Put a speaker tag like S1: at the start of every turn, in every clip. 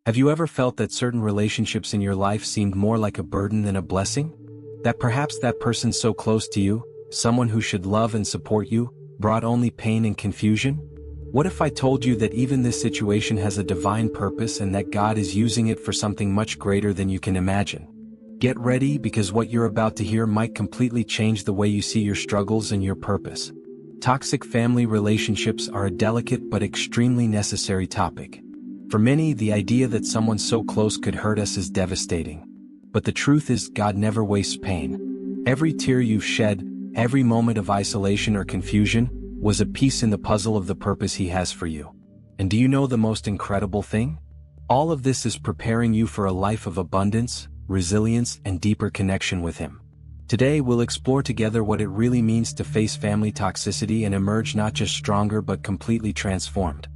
S1: Have you ever felt that certain relationships in your life seemed more like a burden than a blessing? That perhaps that person so close to you, someone who should love and support you, brought only pain and confusion? What if I told you that even this situation has a divine purpose and that God is using it for something much greater than you can imagine? Get ready, because what you're about to hear might completely change the way you see your struggles and your purpose. Toxic family relationships are a delicate but extremely necessary topic. For many, the idea that someone so close could hurt us is devastating. But the truth is, God never wastes pain. Every tear you've shed, every moment of isolation or confusion, was a piece in the puzzle of the purpose He has for you. And do you know the most incredible thing? All of this is preparing you for a life of abundance, resilience, and deeper connection with Him. Today we'll explore together what it really means to face family toxicity and emerge not just stronger but completely transformed.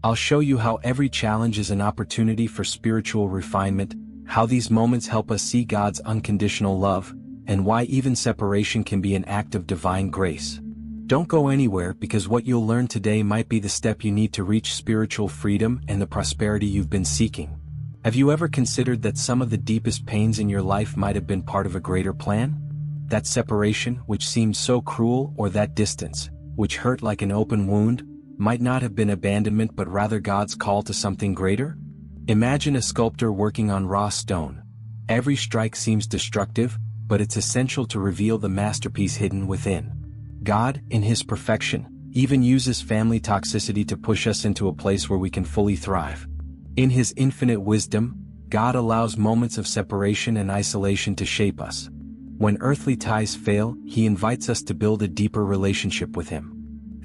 S1: I'll show you how every challenge is an opportunity for spiritual refinement, how these moments help us see God's unconditional love, and why even separation can be an act of divine grace. Don't go anywhere, because what you'll learn today might be the step you need to reach spiritual freedom and the prosperity you've been seeking. Have you ever considered that some of the deepest pains in your life might have been part of a greater plan? That separation, which seemed so cruel, or that distance, which hurt like an open wound, might not have been abandonment but rather God's call to something greater? Imagine a sculptor working on raw stone. Every strike seems destructive, but it's essential to reveal the masterpiece hidden within. God, in His perfection, even uses family toxicity to push us into a place where we can fully thrive. In His infinite wisdom, God allows moments of separation and isolation to shape us. When earthly ties fail, He invites us to build a deeper relationship with Him.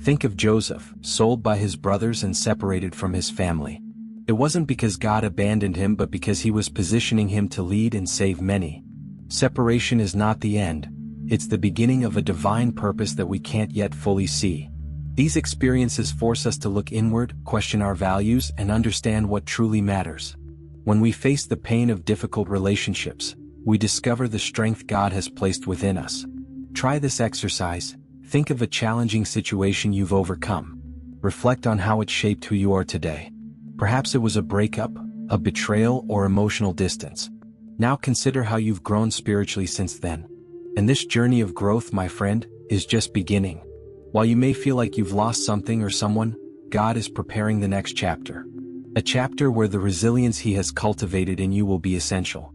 S1: Think of Joseph, sold by his brothers and separated from his family. It wasn't because God abandoned him but because He was positioning him to lead and save many. Separation is not the end. It's the beginning of a divine purpose that we can't yet fully see. These experiences force us to look inward, question our values, and understand what truly matters. When we face the pain of difficult relationships, we discover the strength God has placed within us. Try this exercise. Think of a challenging situation you've overcome. Reflect on how it shaped who you are today. Perhaps it was a breakup, a betrayal, or emotional distance. Now consider how you've grown spiritually since then. And this journey of growth, my friend, is just beginning. While you may feel like you've lost something or someone, God is preparing the next chapter. A chapter where the resilience He has cultivated in you will be essential.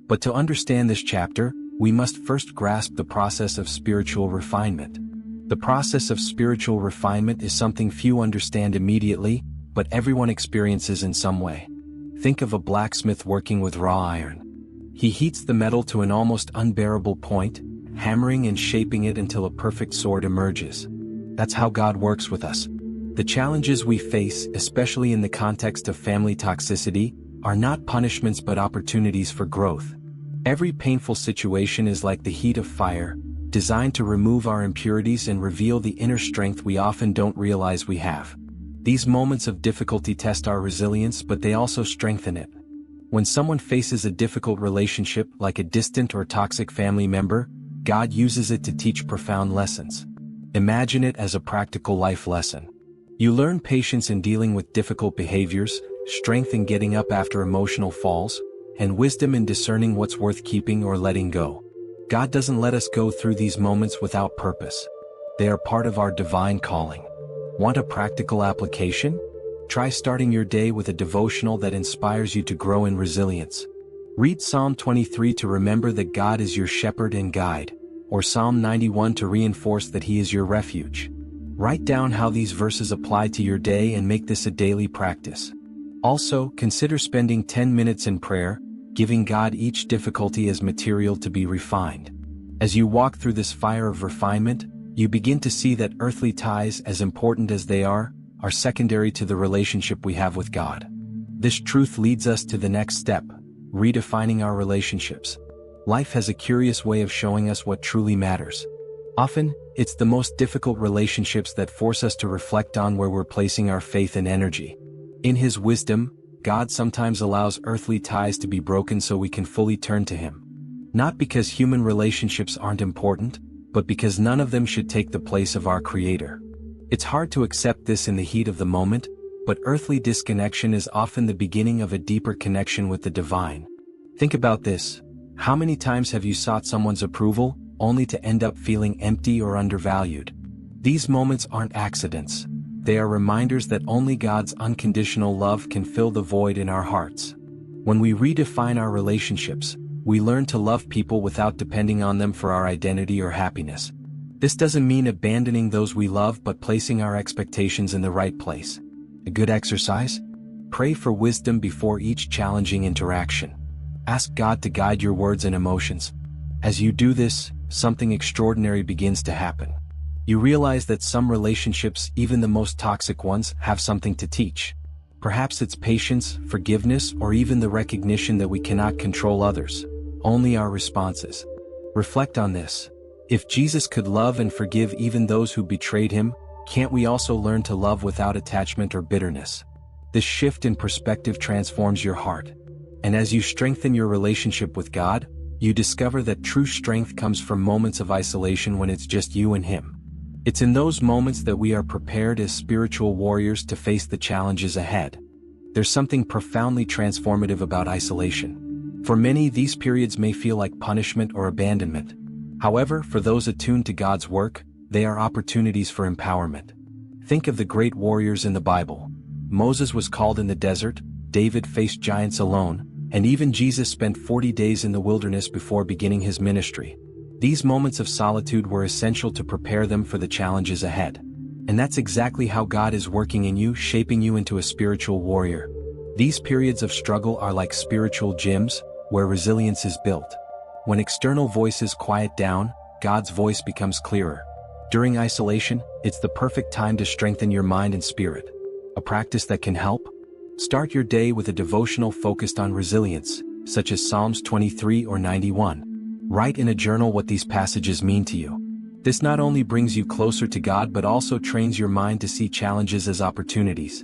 S1: But to understand this chapter, we must first grasp the process of spiritual refinement. The process of spiritual refinement is something few understand immediately, but everyone experiences in some way. Think of a blacksmith working with raw iron. He heats the metal to an almost unbearable point, hammering and shaping it until a perfect sword emerges. That's how God works with us. The challenges we face, especially in the context of family toxicity, are not punishments but opportunities for growth. Every painful situation is like the heat of fire, designed to remove our impurities and reveal the inner strength we often don't realize we have. These moments of difficulty test our resilience, but they also strengthen it. When someone faces a difficult relationship, like a distant or toxic family member, God uses it to teach profound lessons. Imagine it as a practical life lesson. You learn patience in dealing with difficult behaviors, strength in getting up after emotional falls, and wisdom in discerning what's worth keeping or letting go. God doesn't let us go through these moments without purpose. They are part of our divine calling. Want a practical application? Try starting your day with a devotional that inspires you to grow in resilience. Read Psalm 23 to remember that God is your shepherd and guide, or Psalm 91 to reinforce that He is your refuge. Write down how these verses apply to your day and make this a daily practice. Also, consider spending 10 minutes in prayer, giving God each difficulty as material to be refined. As you walk through this fire of refinement, you begin to see that earthly ties, as important as they are secondary to the relationship we have with God. This truth leads us to the next step, redefining our relationships. Life has a curious way of showing us what truly matters. Often, it's the most difficult relationships that force us to reflect on where we're placing our faith and energy. In His wisdom, God sometimes allows earthly ties to be broken so we can fully turn to Him. Not because human relationships aren't important, but because none of them should take the place of our Creator. It's hard to accept this in the heat of the moment, But earthly disconnection is often the beginning of a deeper connection with the divine. Think about this. How many times have you sought someone's approval, only to end up feeling empty or undervalued? These moments aren't accidents. They are reminders that only God's unconditional love can fill the void in our hearts. When we redefine our relationships, we learn to love people without depending on them for our identity or happiness. This doesn't mean abandoning those we love but placing our expectations in the right place. A good exercise? Pray for wisdom before each challenging interaction. Ask God to guide your words and emotions. As you do this, something extraordinary begins to happen. You realize that some relationships, even the most toxic ones, have something to teach. Perhaps it's patience, forgiveness, or even the recognition that we cannot control others, only our responses. Reflect on this. If Jesus could love and forgive even those who betrayed him, can't we also learn to love without attachment or bitterness? This shift in perspective transforms your heart. And as you strengthen your relationship with God, you discover that true strength comes from moments of isolation when it's just you and him. It's in those moments that we are prepared as spiritual warriors to face the challenges ahead. There's something profoundly transformative about isolation. For many, these periods may feel like punishment or abandonment. However, for those attuned to God's work, they are opportunities for empowerment. Think of the great warriors in the Bible. Moses was called in the desert, David faced giants alone, and even Jesus spent 40 days in the wilderness before beginning his ministry. These moments of solitude were essential to prepare them for the challenges ahead. And that's exactly how God is working in you, shaping you into a spiritual warrior. These periods of struggle are like spiritual gyms, where resilience is built. When external voices quiet down, God's voice becomes clearer. During isolation, it's the perfect time to strengthen your mind and spirit. A practice that can help? Start your day with a devotional focused on resilience, such as Psalms 23 or 91. Write in a journal what these passages mean to you. This not only brings you closer to God but also trains your mind to see challenges as opportunities.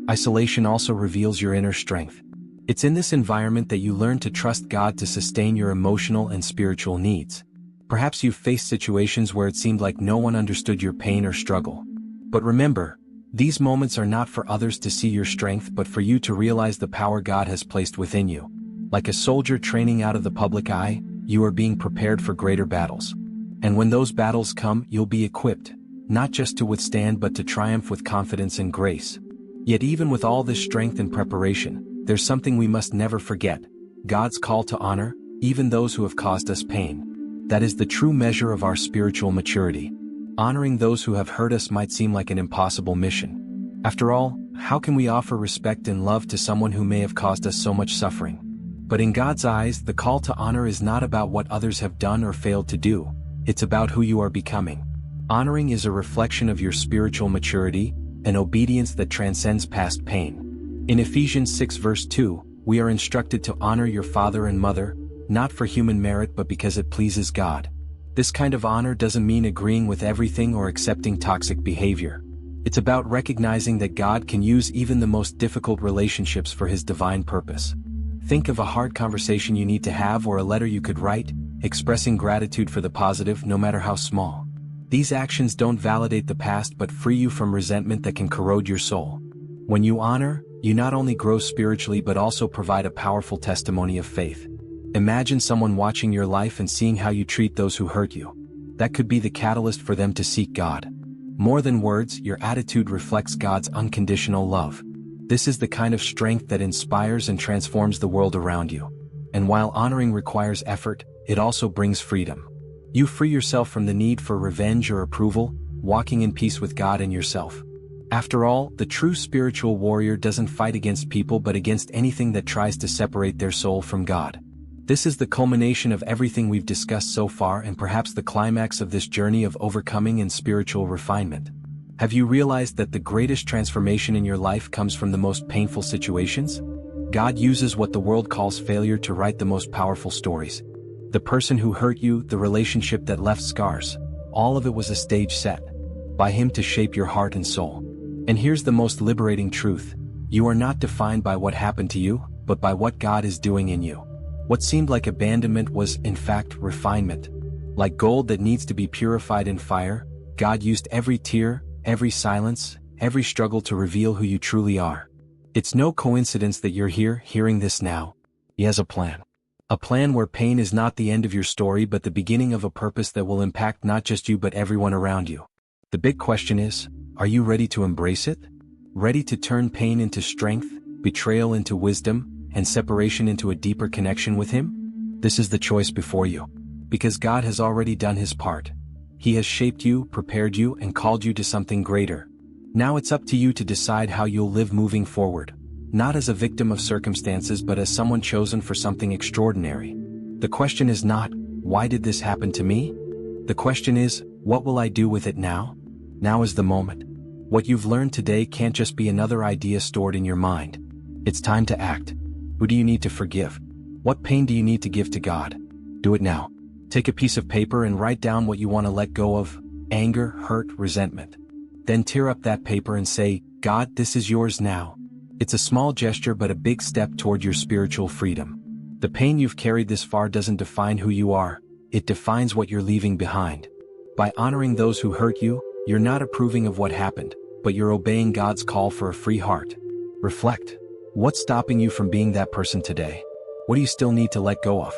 S1: Isolation also reveals your inner strength. It's in this environment that you learn to trust God to sustain your emotional and spiritual needs. Perhaps you've faced situations where it seemed like no one understood your pain or struggle. But remember, these moments are not for others to see your strength but for you to realize the power God has placed within you. Like a soldier training out of the public eye, you are being prepared for greater battles. And when those battles come, you'll be equipped, not just to withstand but to triumph with confidence and grace. Yet even with all this strength and preparation, there's something we must never forget: God's call to honor, even those who have caused us pain. That is the true measure of our spiritual maturity. Honoring those who have hurt us might seem like an impossible mission. After all, how can we offer respect and love to someone who may have caused us so much suffering? But in God's eyes, the call to honor is not about what others have done or failed to do. It's about who you are becoming. Honoring is a reflection of your spiritual maturity, an obedience that transcends past pain. In Ephesians 6 verse 2, we are instructed to honor your father and mother, not for human merit but because it pleases God. This kind of honor doesn't mean agreeing with everything or accepting toxic behavior. It's about recognizing that God can use even the most difficult relationships for his divine purpose. Think of a hard conversation you need to have or a letter you could write, expressing gratitude for the positive no matter how small. These actions don't validate the past but free you from resentment that can corrode your soul. When you honor, you not only grow spiritually but also provide a powerful testimony of faith. Imagine someone watching your life and seeing how you treat those who hurt you. That could be the catalyst for them to seek God. More than words, your attitude reflects God's unconditional love. This is the kind of strength that inspires and transforms the world around you. And while honoring requires effort, it also brings freedom. You free yourself from the need for revenge or approval, walking in peace with God and yourself. After all, the true spiritual warrior doesn't fight against people but against anything that tries to separate their soul from God. This is the culmination of everything we've discussed so far and perhaps the climax of this journey of overcoming and spiritual refinement. Have you realized that the greatest transformation in your life comes from the most painful situations? God uses what the world calls failure to write the most powerful stories. The person who hurt you, the relationship that left scars, all of it was a stage set by him to shape your heart and soul. And here's the most liberating truth: you are not defined by what happened to you, but by what God is doing in you. What seemed like abandonment was, in fact, refinement. Like gold that needs to be purified in fire, God used every tear, every silence, every struggle to reveal who you truly are. It's no coincidence that you're here, hearing this now. He has a plan. A plan where pain is not the end of your story but the beginning of a purpose that will impact not just you but everyone around you. The big question is, are you ready to embrace it? Ready to turn pain into strength, betrayal into wisdom, and separation into a deeper connection with Him? This is the choice before you. Because God has already done His part. He has shaped you, prepared you, and called you to something greater. Now it's up to you to decide how you'll live moving forward. Not as a victim of circumstances but as someone chosen for something extraordinary. The question is not, why did this happen to me? The question is, what will I do with it now? Now is the moment. What you've learned today can't just be another idea stored in your mind. It's time to act. Who do you need to forgive? What pain do you need to give to God? Do it now. Take a piece of paper and write down what you want to let go of: anger, hurt, resentment. Then tear up that paper and say, God, this is yours now. It's a small gesture but a big step toward your spiritual freedom. The pain you've carried this far doesn't define who you are, it defines what you're leaving behind. By honoring those who hurt you, you're not approving of what happened, but you're obeying God's call for a free heart. Reflect. What's stopping you from being that person today? What do you still need to let go of?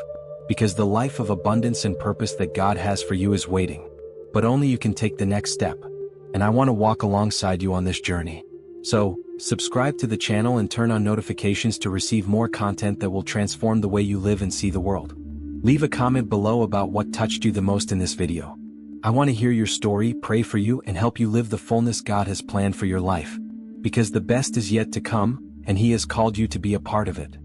S1: Because the life of abundance and purpose that God has for you is waiting. But only you can take the next step. And I want to walk alongside you on this journey. So, subscribe to the channel and turn on notifications to receive more content that will transform the way you live and see the world. Leave a comment below about what touched you the most in this video. I want to hear your story, pray for you, and help you live the fullness God has planned for your life. Because the best is yet to come, and He has called you to be a part of it.